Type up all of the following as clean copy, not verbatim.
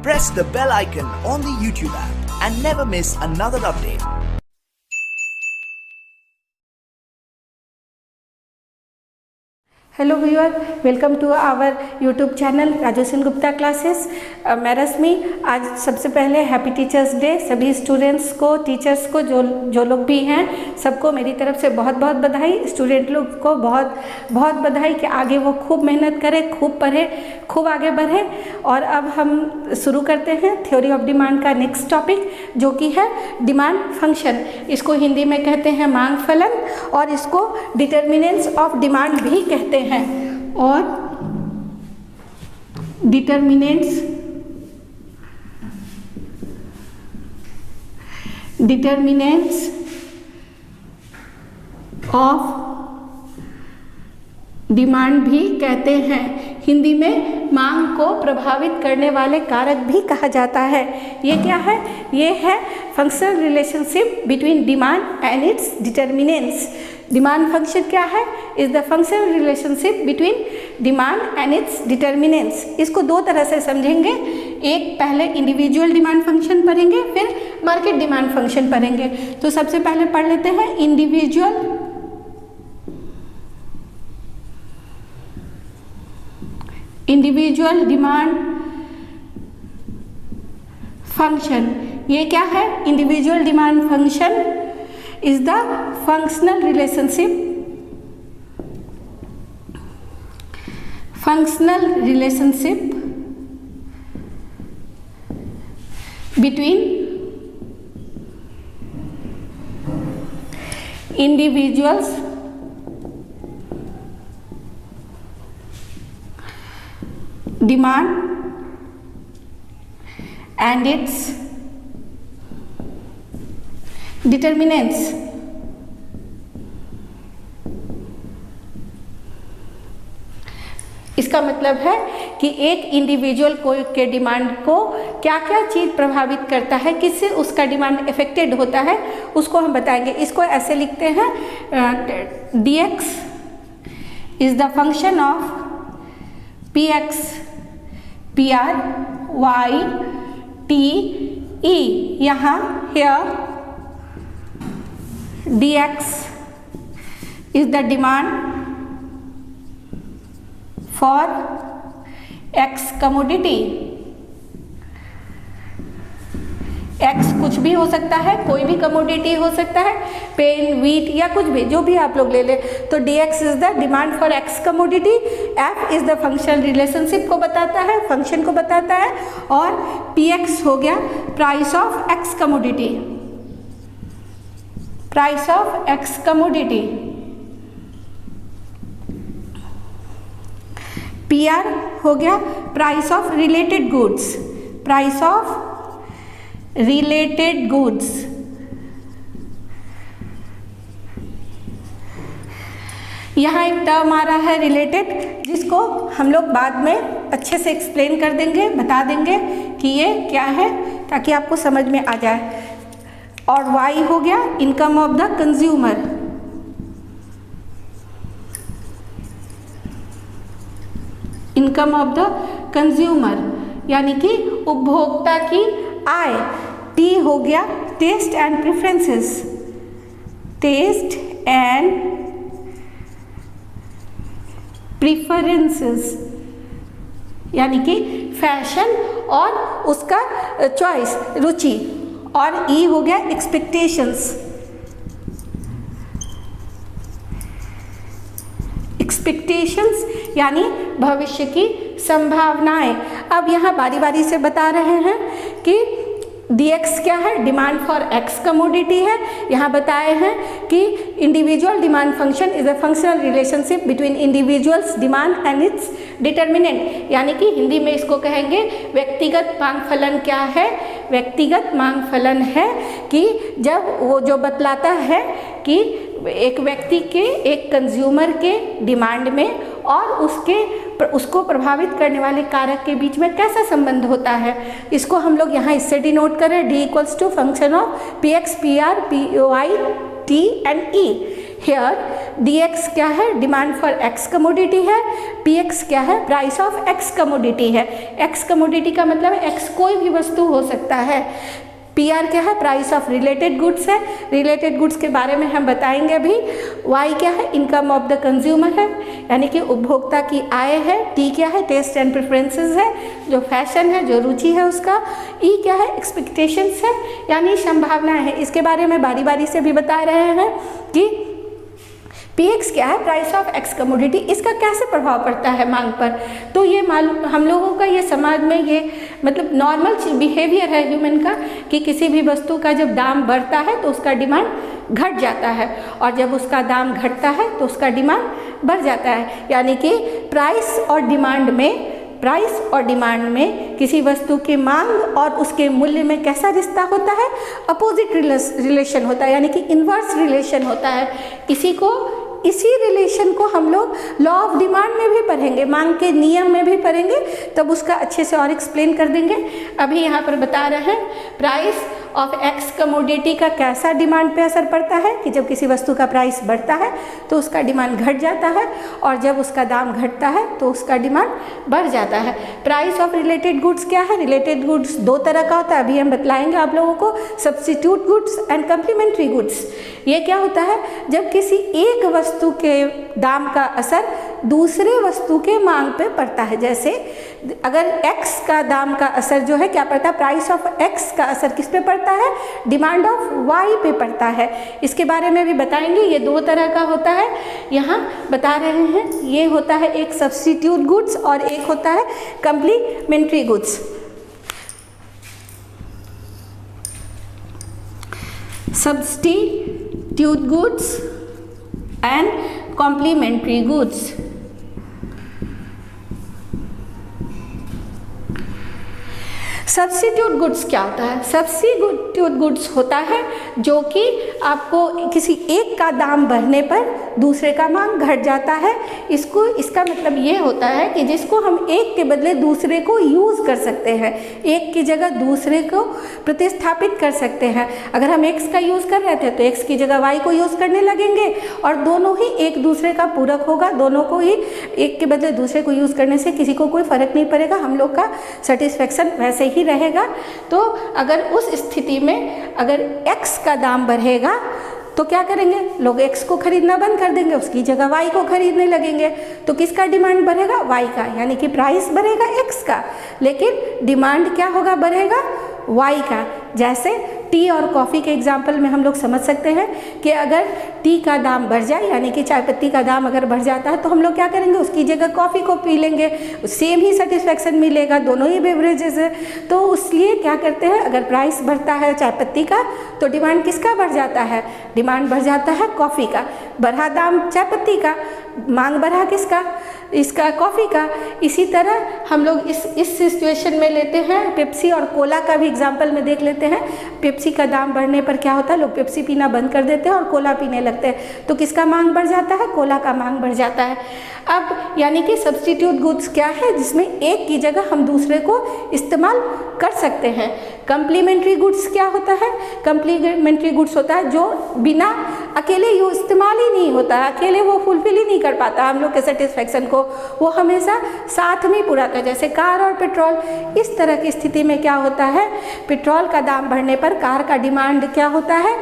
press the bell icon on the YouTube app and never miss another update. Hello viewer, welcome to our YouTube channel Rajosin Gupta classes. मैं रश्मि। आज सबसे पहले happy teachers' day. सभी students को, teachers को, जो लोग भी हैं, सबको मेरी तरफ से बहुत बहुत बधाई। स्टूडेंट लोग को बहुत बहुत बधाई कि आगे वो खूब मेहनत करें, खूब पढ़े, खूब आगे बढ़े। और अब हम शुरू करते हैं थ्योरी ऑफ डिमांड का नेक्स्ट टॉपिक, जो कि है डिमांड फंक्शन। इसको हिंदी में कहते हैं मांग फलन, और इसको डिटर्मिनेंट्स ऑफ डिमांड भी कहते हैं। और डिटर्मिनेंट्स ऑफ डिमांड भी कहते हैं। हिंदी में मांग को प्रभावित करने वाले कारक भी कहा जाता है। ये क्या है? ये है functional relationship between demand and it's determinants. Demand function क्या है? Is the functional relationship between demand and it's determinants. इसको दो तरह से समझेंगे। एक, पहले इंडिविजुअल डिमांड फंक्शन पढ़ेंगे, फिर मार्केट डिमांड फंक्शन पढ़ेंगे। तो सबसे पहले पढ़ लेते हैं इंडिविजुअल डिमांड फंक्शन। ये क्या है? Individual demand function is the functional relationship between individuals demand and its determinants. इसका मतलब है कि एक इंडिविजुअल के डिमांड को क्या क्या चीज़ प्रभावित करता है, किससे उसका डिमांड इफेक्टेड होता है, उसको हम बताएंगे। इसको ऐसे लिखते हैं, dx is the function of px pr y t e। यहाँ here dx is the demand for x commodity। x कुछ भी हो सकता है, कोई भी कमोडिटी हो सकता है, पेन, व्हीट या कुछ भी, जो भी आप लोग ले लें। तो dx is the demand for x commodity. f is the functional relationship को बताता है, फंक्शन को बताता है। और px हो गया price of x commodity, price of x commodity. P R हो गया price of related goods, price of related goods. यहाँ एक टर्म आ रहा है रिलेटेड, जिसको हम लोग बाद में अच्छे से एक्सप्लेन कर देंगे, बता देंगे कि ये क्या है, ताकि आपको समझ में आ जाए। और y हो गया income of the consumer, income of the consumer यानी कि उपभोक्ता की आय। t हो गया taste and preferences, taste and preferences यानी कि फैशन और उसका चॉइस, रुचि। और ई हो गया एक्सपेक्टेशंस, एक्सपेक्टेशंस यानी भविष्य की संभावनाएं। अब यहाँ बारी बारी से बता रहे हैं कि dx क्या है? डिमांड फॉर x कमोडिटी है। यहाँ बताए हैं कि individual demand function is a functional relationship between individuals demand and its determinant, यानी कि हिंदी में इसको कहेंगे व्यक्तिगत मांग फलन। क्या है? व्यक्तिगत मांग फलन है कि जब वो जो बतलाता है कि एक व्यक्ति के, एक कंज्यूमर के डिमांड में और उसको प्रभावित करने वाले कारक के बीच में कैसा संबंध होता है। इसको हम लोग यहाँ इससे डिनोट करें, d equals to function of px pr py t and e। Here dx क्या है, डिमांड फॉर x कमोडिटी है, px क्या है, प्राइस ऑफ x कमोडिटी है। x कमोडिटी का मतलब x कोई भी वस्तु हो सकता है। PR क्या है, प्राइस ऑफ रिलेटेड गुड्स है, रिलेटेड गुड्स के बारे में हम बताएंगे अभी। Y क्या है, इनकम ऑफ द कंज्यूमर है, यानी कि उपभोक्ता की आय है। T क्या है, टेस्ट एंड प्रेफरेंसेस है, जो फैशन है, जो रुचि है उसका। E क्या है, एक्सपेक्टेशंस है, यानी संभावना है। इसके बारे में बारी बारी से भी बता रहे हैं कि PX क्या है, प्राइस ऑफ एक्स कमोडिटी, इसका कैसे प्रभाव पड़ता है मांग पर। तो ये मालूम हम लोगों का, ये समाज में ये मतलब नॉर्मल बिहेवियर है ह्यूमन का कि किसी भी वस्तु का जब दाम बढ़ता है तो उसका डिमांड घट जाता है, और जब उसका दाम घटता है तो उसका डिमांड बढ़ जाता है। यानी कि प्राइस और डिमांड में किसी वस्तु की मांग और उसके मूल्य में कैसा रिश्ता होता है, अपोजिट रिलेशन होता है, यानी कि इन्वर्स रिलेशन होता है। इसी रिलेशन को हम लोग लॉ ऑफ डिमांड में भी पढ़ेंगे, मांग के नियम में भी पढ़ेंगे, तब उसका अच्छे से और एक्सप्लेन कर देंगे। अभी यहाँ पर बता रहे हैं प्राइस ऑफ एक्स कमोडिटी का कैसा डिमांड पे असर पड़ता है कि जब किसी वस्तु का प्राइस बढ़ता है तो उसका डिमांड घट जाता है, और जब उसका दाम घटता है तो उसका डिमांड बढ़ जाता है। प्राइस ऑफ रिलेटेड गुड्स क्या है, रिलेटेड गुड्स दो तरह का होता है, अभी हम बतलाएंगे आप लोगों को, substitute goods and complementary goods. ये क्या होता है, जब किसी एक वस्तु के दाम का असर दूसरे वस्तु के मांग पे पड़ता है। जैसे अगर x का दाम का असर जो है क्या पड़ता है, प्राइस ऑफ x का असर किस पे पड़ता है, डिमांड ऑफ y पे पड़ता है। इसके बारे में भी बताएंगे, ये दो तरह का होता है, यहाँ बता रहे हैं। ये होता है एक सब्स्टिट्यूट गुड्स और एक होता है complementary goods. Substitute goods and complementary goods. Substitute goods क्या होता है, सब्स्टिट्यूट गुड्स होता है जो कि आपको किसी एक का दाम बढ़ने पर दूसरे का मांग घट जाता है। इसका मतलब ये होता है कि जिसको हम एक के बदले दूसरे को यूज़ कर सकते हैं, एक की जगह दूसरे को प्रतिस्थापित कर सकते हैं। अगर हम x का यूज़ कर रहे थे तो x की जगह y को यूज़ करने लगेंगे, और दोनों ही एक दूसरे का पूरक होगा, दोनों को ही एक के बदले दूसरे को यूज़ करने से किसी को कोई फ़र्क नहीं पड़ेगा, हम लोग का सेटिस्फेक्शन वैसे ही रहेगा। तो अगर उस स्थिति में अगर x का दाम बढ़ेगा तो क्या करेंगे, लोग x को खरीदना बंद कर देंगे, उसकी जगह y को खरीदने लगेंगे। तो किसका डिमांड बढ़ेगा, y का, यानी कि प्राइस बढ़ेगा x का, लेकिन डिमांड क्या होगा, बढ़ेगा y का। जैसे टी और कॉफ़ी के एग्जाम्पल में हम लोग समझ सकते हैं कि अगर टी का दाम बढ़ जाए, यानी कि चाय पत्ती का दाम अगर बढ़ जाता है तो हम लोग क्या करेंगे, उसकी जगह कॉफ़ी को पी लेंगे, सेम ही सेटिस्फेक्शन मिलेगा, दोनों ही बेवरेजेस है। तो इसलिए क्या करते हैं, अगर प्राइस बढ़ता है चाय पत्ती का तो डिमांड किसका बढ़ जाता है, डिमांड बढ़ जाता है कॉफ़ी का। बढ़ा दाम चाय पत्ती का, मांग बढ़ा किसका, इसका, कॉफ़ी का। इसी तरह हम लोग इस सिचुएशन में लेते हैं पेप्सी और कोला का भी एग्जांपल में देख लेते हैं। पेप्सी का दाम बढ़ने पर क्या होता है, लोग पेप्सी पीना बंद कर देते हैं और कोला पीने लगते हैं, तो किसका मांग बढ़ जाता है, कोला का मांग बढ़ जाता है। अब यानी कि सब्स्टिट्यूट गुड्स क्या है, जिसमें एक की जगह हम दूसरे को इस्तेमाल कर सकते हैं। कम्प्लीमेंट्री गुड्स क्या होता है, कम्प्लीमेंट्री गुड्स होता है जो बिना अकेले ये इस्तेमाल ही नहीं होता है, अकेले वो फुलफिल ही नहीं कर पाता हम लोग के सेटिस्फेक्शन को, वो हमेशा साथ में पूरा था। जैसे कार और पेट्रोल, इस तरह की स्थिति में क्या होता है, पेट्रोल का दाम बढ़ने पर कार का डिमांड क्या होता है,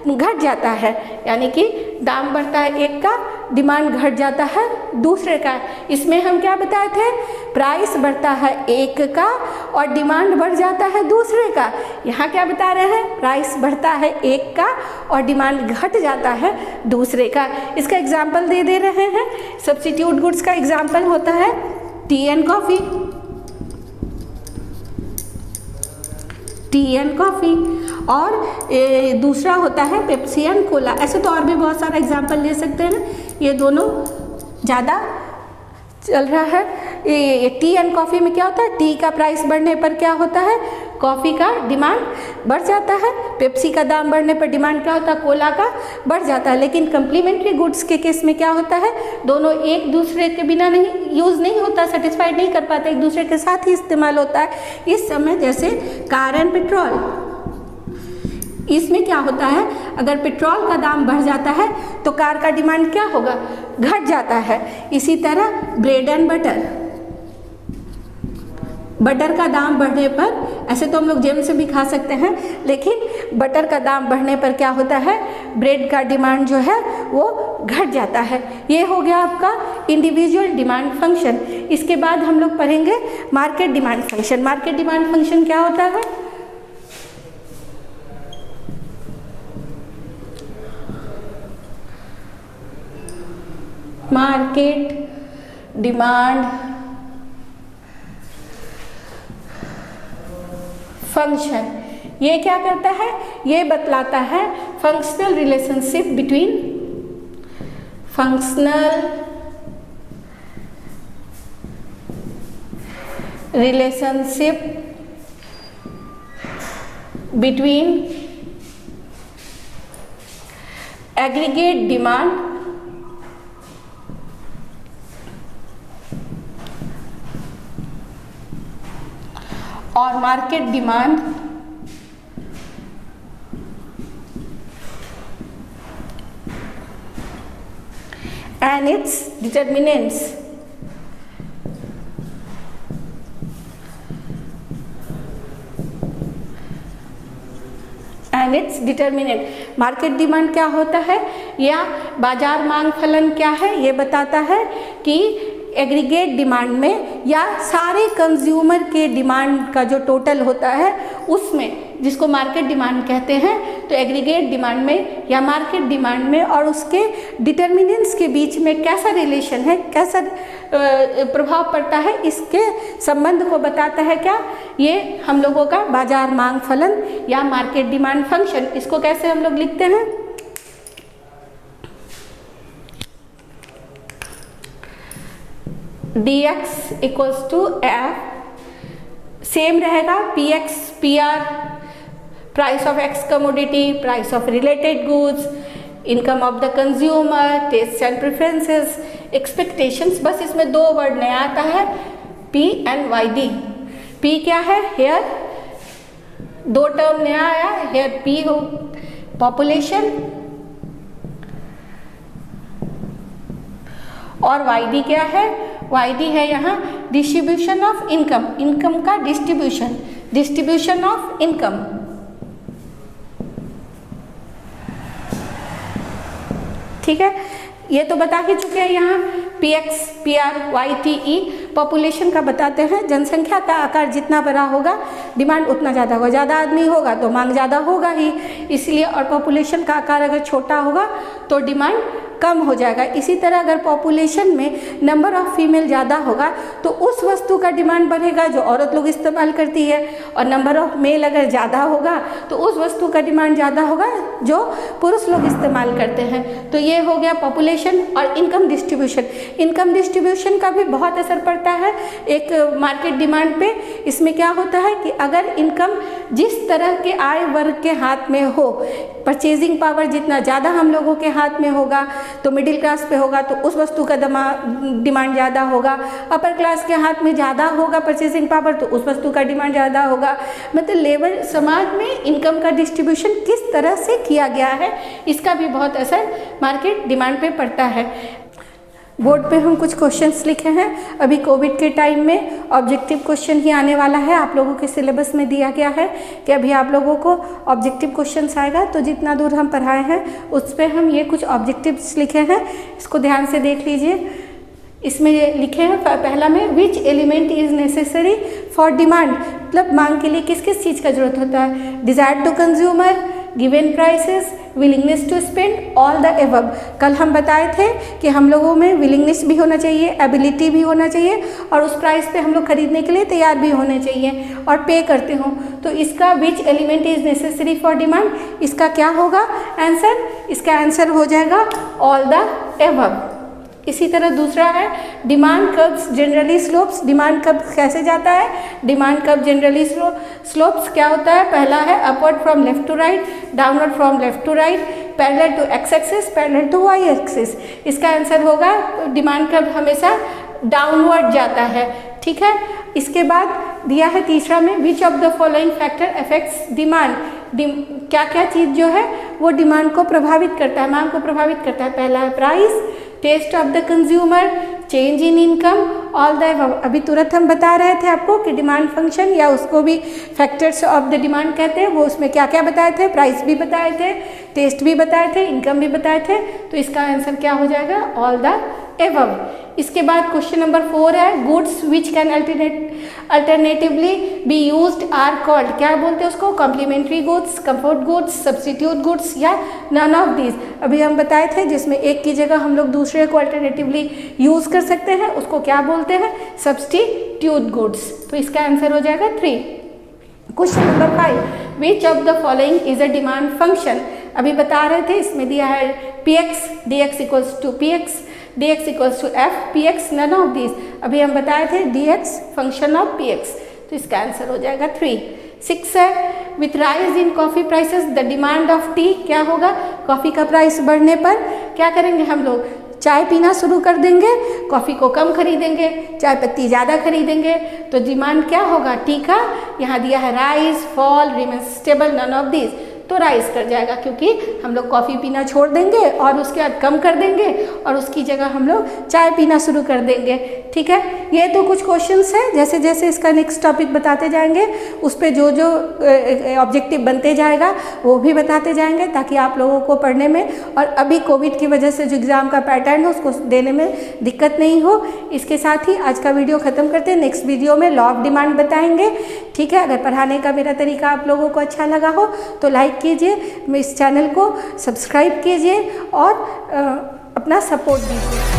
घट जाता है, यानी कि दाम बढ़ता है एक का, डिमांड घट जाता है दूसरे का। इसमें हम क्या बताए थे, प्राइस बढ़ता है एक का और डिमांड बढ़ जाता है दूसरे का। यहाँ क्या बता रहे हैं, प्राइस बढ़ता है एक का और डिमांड घट जाता है दूसरे का। इसका एग्जाम्पल दे रहे हैं। सब्स्टिट्यूट गुड्स का एग्जाम्पल होता है T and coffee, T and coffee, और दूसरा होता है पेप्सी एंड कोला। ऐसे तो और भी बहुत सारा एग्जाम्पल ले सकते हैं, ये दोनों ज़्यादा चल रहा है। ये टी एंड कॉफ़ी में क्या होता है, टी का प्राइस बढ़ने पर क्या होता है, कॉफ़ी का डिमांड बढ़ जाता है, पेप्सी का दाम बढ़ने पर डिमांड क्या होता है, कोला का बढ़ जाता है। लेकिन कम्प्लीमेंट्री गुड्स के केस में क्या होता है, दोनों एक दूसरे के बिना नहीं यूज़ नहीं होता, सेटिस्फाइड नहीं कर पाते, एक दूसरे के साथ ही इस्तेमाल होता है। इस समय जैसे कार एंड पेट्रोल, इसमें क्या होता है, अगर पेट्रोल का दाम बढ़ जाता है तो कार का डिमांड क्या होगा, घट जाता है। इसी तरह ब्रेड एंड बटर, बटर का दाम बढ़ने पर, ऐसे तो हम लोग जेम से भी खा सकते हैं, लेकिन बटर का दाम बढ़ने पर क्या होता है, ब्रेड का डिमांड जो है वो घट जाता है। ये हो गया आपका इंडिविजुअल डिमांड फंक्शन। इसके बाद हम लोग पढ़ेंगे market demand function. Market demand function क्या होता है, मार्केट डिमांड फंक्शन, ये क्या करता है, ये बतलाता है functional relationship between, functional relationship between aggregate demand और market demand and its determinants. And its determinant. Market demand क्या होता है या बाजार मांग फलन क्या है, ये बताता है कि एग्रीगेट डिमांड में या सारे कंज्यूमर के डिमांड का जो टोटल होता है उसमें, जिसको मार्केट डिमांड कहते हैं, तो एग्रीगेट डिमांड में या मार्केट डिमांड में और उसके डिटर्मिनेंट्स के बीच में कैसा रिलेशन है, कैसा प्रभाव पड़ता है, इसके संबंध को बताता है क्या, ये हम लोगों का बाजार मांग फलन या मार्केट डिमांड फंक्शन। इसको कैसे हम लोग लिखते हैं, dx equals to F, same रहेगा px pr, price of x commodity, price of related goods, income of the consumer, taste and preferences, expectations. बस इसमें दो वर्ड नया आता है, p एंड yd। p क्या है, हेयर, दो टर्म नया आया, हेयर p हो पॉपुलेशन और yd क्या है, yd है यहाँ डिस्ट्रीब्यूशन ऑफ इनकम, इनकम का डिस्ट्रीब्यूशन, डिस्ट्रीब्यूशन ऑफ इनकम। ठीक है, ये तो बता ही चुके हैं यहाँ px pr yte। पॉपुलेशन का बताते हैं, जनसंख्या का आकार जितना बड़ा होगा डिमांड उतना ज़्यादा होगा, ज़्यादा आदमी होगा तो मांग ज़्यादा होगा ही, इसलिए। और पॉपुलेशन का आकार अगर छोटा होगा तो डिमांड कम हो जाएगा। इसी तरह अगर पॉपुलेशन में नंबर ऑफ फीमेल ज़्यादा होगा तो उस वस्तु का डिमांड बढ़ेगा जो औरत लोग इस्तेमाल करती है, और नंबर ऑफ मेल अगर ज़्यादा होगा तो उस वस्तु का डिमांड ज़्यादा होगा जो पुरुष लोग इस्तेमाल करते हैं। तो ये हो गया पॉपुलेशन। और इनकम डिस्ट्रीब्यूशन, इनकम डिस्ट्रीब्यूशन का भी बहुत असर पड़ता है एक मार्केट डिमांड पे। इसमें क्या होता है कि अगर इनकम जिस तरह के आय वर्ग के हाथ में हो, परचेजिंग पावर जितना ज़्यादा हम लोगों के हाथ में होगा तो मिडिल क्लास पे होगा तो उस वस्तु का डिमांड ज़्यादा होगा, अपर क्लास के हाथ में ज़्यादा होगा परचेजिंग पावर तो उस वस्तु का डिमांड ज़्यादा होगा। मतलब लेबर समाज में इनकम का डिस्ट्रीब्यूशन किस तरह से किया गया है, इसका भी बहुत असर मार्केट डिमांड पे पड़ता है। बोर्ड पे हम कुछ क्वेश्चंस लिखे हैं। अभी कोविड के टाइम में ऑब्जेक्टिव क्वेश्चन ही आने वाला है, आप लोगों के सिलेबस में दिया गया है कि अभी आप लोगों को ऑब्जेक्टिव क्वेश्चंस आएगा। तो जितना दूर हम पढ़ाए हैं उस पर हम ये कुछ ऑब्जेक्टिव्स लिखे हैं, इसको ध्यान से देख लीजिए। इसमें लिखे हैं पहला में which element is necessary for demand, मतलब मांग के लिए किस किस चीज़ का जरूरत होता है। Desire to consumer, given prices, willingness to spend, all the above. कल हम बताए थे कि हम लोगों में विलिंगनेस भी होना चाहिए, एबिलिटी भी होना चाहिए और उस प्राइस पे हम लोग खरीदने के लिए तैयार भी होने चाहिए और पे करते हो। तो इसका which element is necessary for demand, इसका क्या होगा आंसर, इसका आंसर हो जाएगा ऑल द एबव। इसी तरह दूसरा है demand curves generally slopes. Demand curve कैसे जाता है, डिमांड कर्व जनरली स्लोप्स क्या होता है, पहला है upward from left to right, downward from left to right, parallel to X axis, parallel to Y axis. इसका आंसर होगा डिमांड कर्व हमेशा डाउनवर्ड जाता है। ठीक है, इसके बाद दिया है तीसरा में विच of the following factor affects demand. क्या क्या चीज़ जो है वो डिमांड को प्रभावित करता है, मांग को प्रभावित करता है। पहला है price, taste of the consumer, change in income, all the above. अभी तुरंत हम बता रहे थे आपको कि डिमांड फंक्शन या उसको भी फैक्टर्स ऑफ द डिमांड कहते हैं, वो उसमें क्या क्या बताए थे, प्राइस भी बताए थे, टेस्ट भी बताए थे, इनकम भी बताए थे। तो इसका आंसर क्या हो जाएगा, ऑल द एबव। इसके बाद क्वेश्चन नंबर 4 है, goods which can alternatively be used are called. क्या बोलते हैं उसको, complementary goods, comfort goods, substitute goods या नन ऑफ दीज। अभी हम बताए थे जिसमें एक की जगह हम लोग दूसरे को अल्टरनेटिवली यूज कर सकते हैं, उसको क्या बोलते हैं, सब्स्टिट्यूट गुड्स। तो इसका आंसर हो जाएगा 3। Question number 5, which of the following is a demand function. अभी बता रहे थे, इसमें दिया है px, dx equals to px, dx equals to f, px none of this. अभी हम बताए थे dx फंक्शन ऑफ px, तो इसका आंसर हो जाएगा 3। 6 है, with rise in coffee prices the demand of T. क्या होगा, कॉफ़ी का प्राइस बढ़ने पर क्या करेंगे हम लोग, चाय पीना शुरू कर देंगे, कॉफ़ी को कम खरीदेंगे, चाय पत्ती ज़्यादा खरीदेंगे। तो डिमांड क्या होगा, टी का, यहाँ दिया है rise, fall, remain stable, none of this. तो राइज कर जाएगा क्योंकि हम लोग कॉफ़ी पीना छोड़ देंगे और उसके बाद कम कर देंगे और उसकी जगह हम लोग चाय पीना शुरू कर देंगे। ठीक है, ये तो कुछ क्वेश्चंस हैं, जैसे जैसे इसका नेक्स्ट टॉपिक बताते जाएंगे उस पर जो जो ऑब्जेक्टिव बनते जाएगा वो भी बताते जाएंगे, ताकि आप लोगों को पढ़ने में और अभी कोविड की वजह से जो एग्ज़ाम का पैटर्न है उसको देने में दिक्कत नहीं हो। इसके साथ ही आज का वीडियो ख़त्म करते हैं, नेक्स्ट वीडियो में लॉ ऑफ डिमांड बताएंगे। ठीक है, अगर पढ़ाने का मेरा तरीका आप लोगों को अच्छा लगा हो तो लाइक कीजिए, इस चैनल को सब्सक्राइब कीजिए और अपना सपोर्ट दीजिए।